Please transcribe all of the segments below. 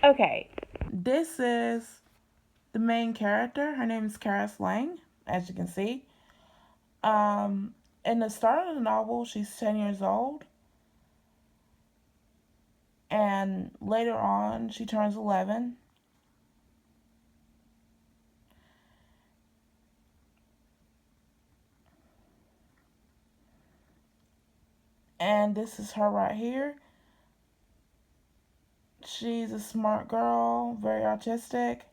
Okay, this is the main character. Her name is Karis Lang, as you can see. Um, in the start of the novel, she's 10 years old, and later on, she turns 11. And this is her right here. She's a smart girl, very artistic,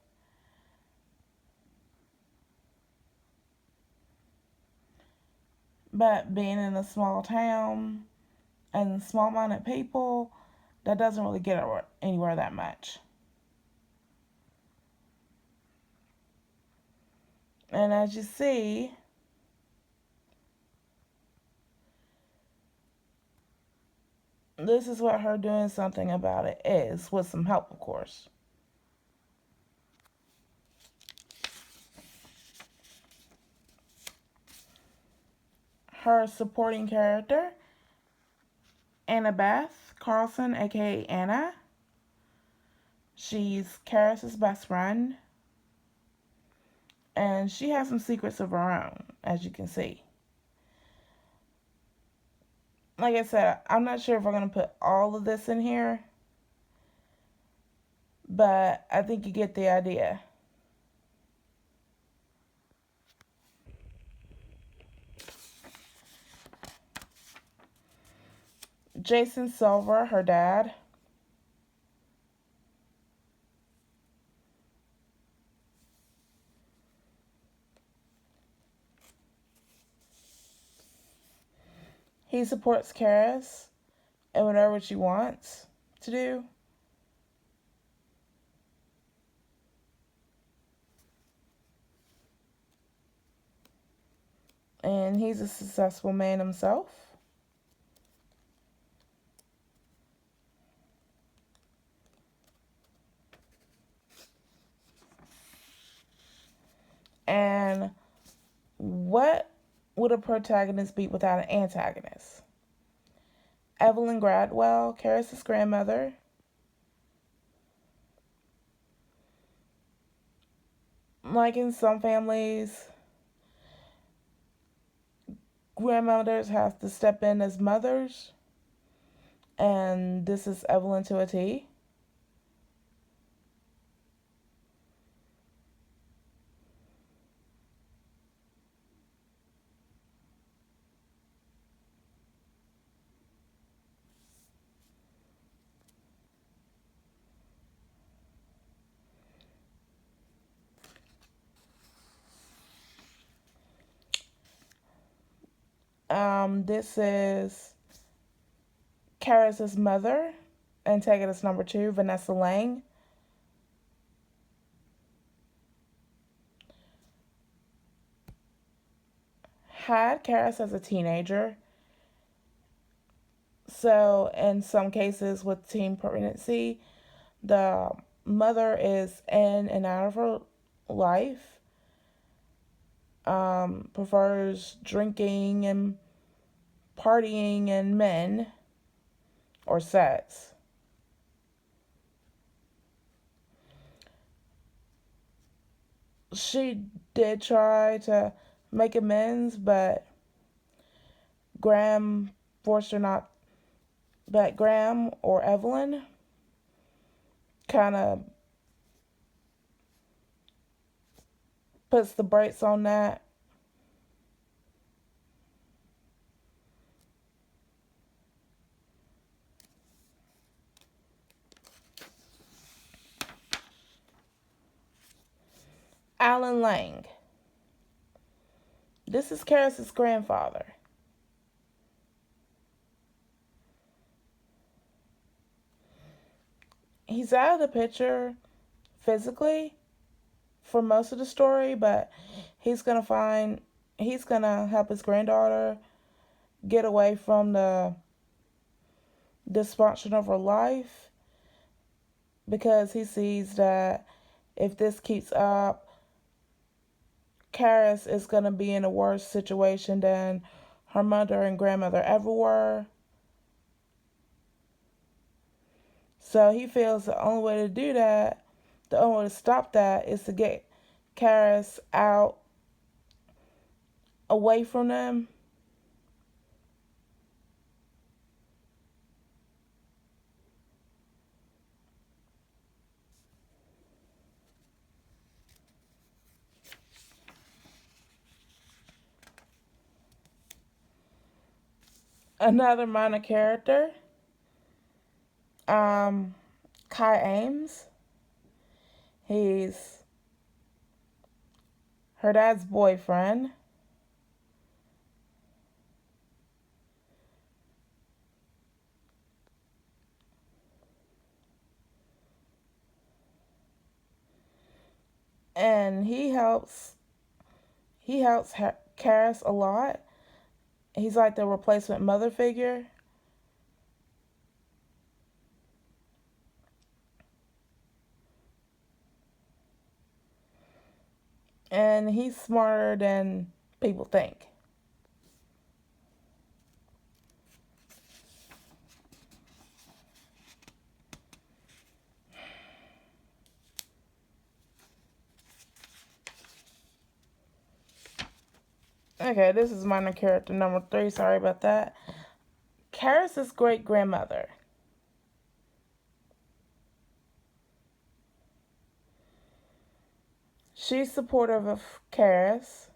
but being in a small town and small minded people, that doesn't really get her anywhere that much. And as you see, this is what her doing something about it is, with some help, of course. Her supporting character, Annabeth Carlson, aka Anna. She's Karis's best friend, and she has some secrets of her own, as you can see. Like I said, I'm not sure if we're going to put all of this in here, but I think you get the idea. Jason Silver, her dad. He supports Karis in whatever she wants to do. And he's a successful man himself. And what would a protagonist be without an antagonist? Evelyn Gradwell, Karis' grandmother. Like in some families, grandmothers have to step in as mothers, and this is Evelyn to a T. This is Karis' mother, antagonist number 2, Vanessa Lang. Had Karis as a teenager. So, in some cases with teen pregnancy, the mother is in and out of her life, prefers drinking and partying and men or sex. She did try to make amends, but Graham forced her not. But Graham or Evelyn kind of puts the brakes on that. Alan Lang. This is Karis's grandfather. He's out of the picture physically for most of the story, but he's gonna help his granddaughter get away from the dysfunction of her life, because he sees that if this keeps up, Karis is gonna be in a worse situation than her mother and grandmother ever were. So he feels the only way to stop that is to get Karis out away from them. Another minor character, um, Kai Ames. He's her dad's boyfriend. And he helps Karis a lot. He's like the replacement mother figure. And he's smarter than people think. Okay, this is minor character number 3. Sorry about that. Karis' great grandmother. She's supportive of Karis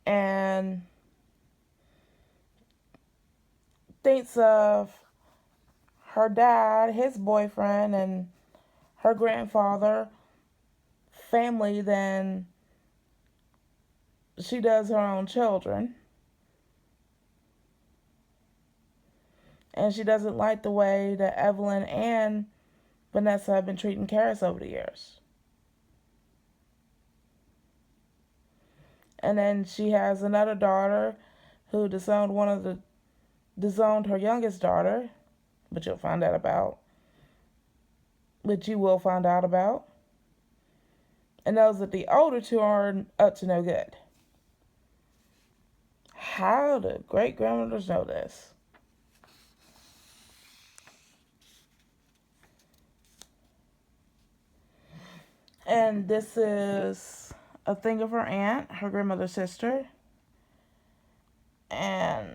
and thinks of her dad, his boyfriend, and her grandfather family than she does her own children. And she doesn't like the way that Evelyn and Vanessa have been treating Karis over the years. And then she has another daughter who disowned her youngest daughter, which you'll find out about. Which you will find out about. And knows that the older two are up to no good. How do great grandmothers know this? And this is a thing of her aunt, her grandmother's sister. And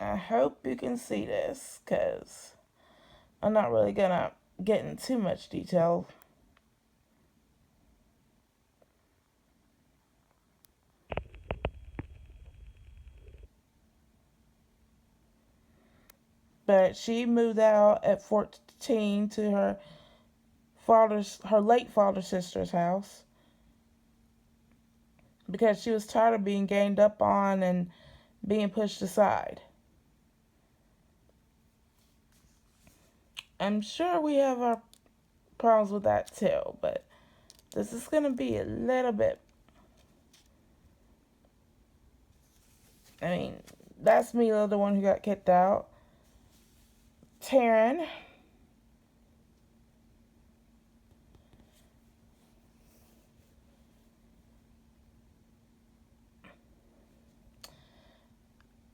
I hope you can see this because I'm not really gonna get into too much detail. But she moved out at 14 to her late father's sister's house because she was tired of being ganged up on and being pushed aside. I'm sure we have our problems with that too, but this is going to be a little bit. I mean, that's Mila, the one who got kicked out. Taryn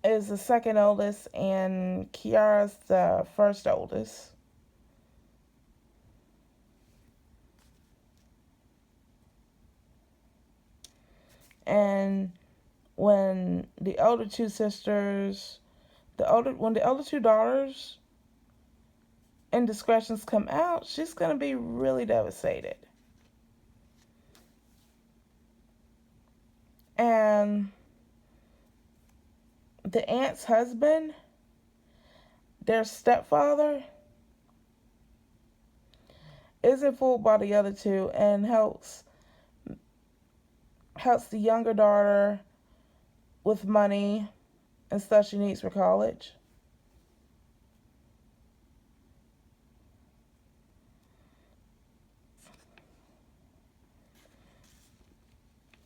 is the second oldest, and Kiara's the first oldest. And when the older two sisters, when the older two daughters indiscretions come out, she's gonna be really devastated. And the aunt's husband, their stepfather, isn't fooled by the other two and helps the younger daughter with money and stuff she needs for college.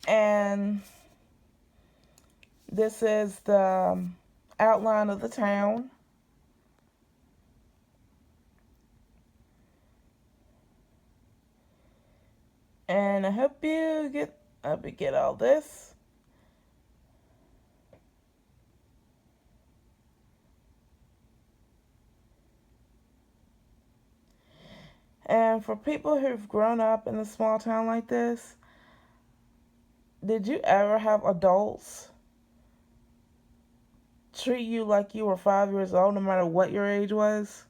And this is the outline of the town. And I hope you get all this. And for people who've grown up in a small town like this, did you ever have adults treat you like you were 5 years old no matter what your age was?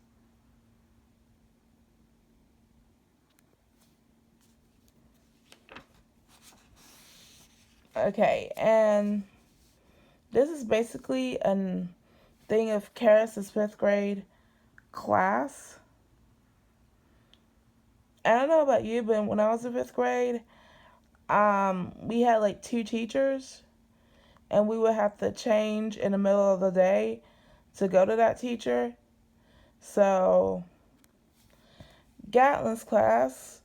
Okay, and this is basically a thing of Karis' fifth grade class. I don't know about you, but when I was in fifth grade, we had like two teachers, and we would have to change in the middle of the day to go to that teacher. So Gatlin's class,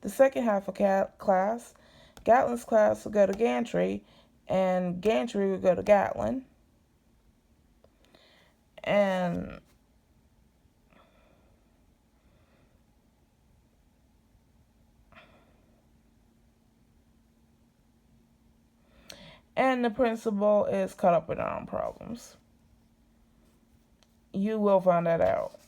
the second half of class, Gatlin's class would go to Gantry, and Gantry would go to Gatlin. And the principal is caught up in her own problems. You will find that out.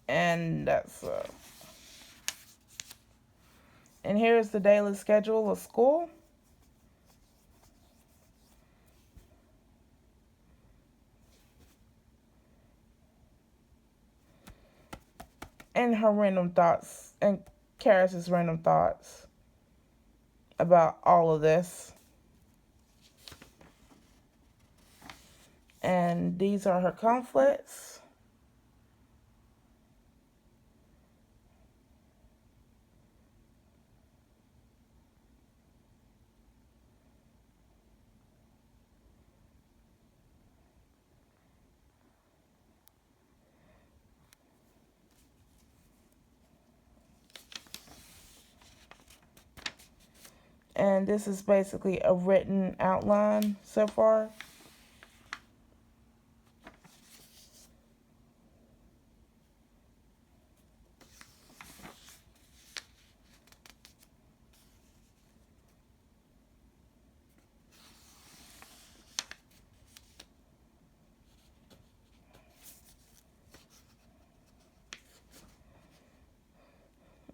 And that's and here's the daily schedule of school. And her random thoughts, and Karis' random thoughts about all of this. And these are her conflicts. And this is basically a written outline so far.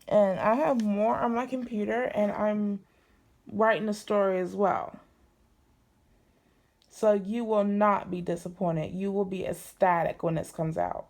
And I have more on my computer, and I'm writing a story as well. So you will not be disappointed. You will be ecstatic when this comes out.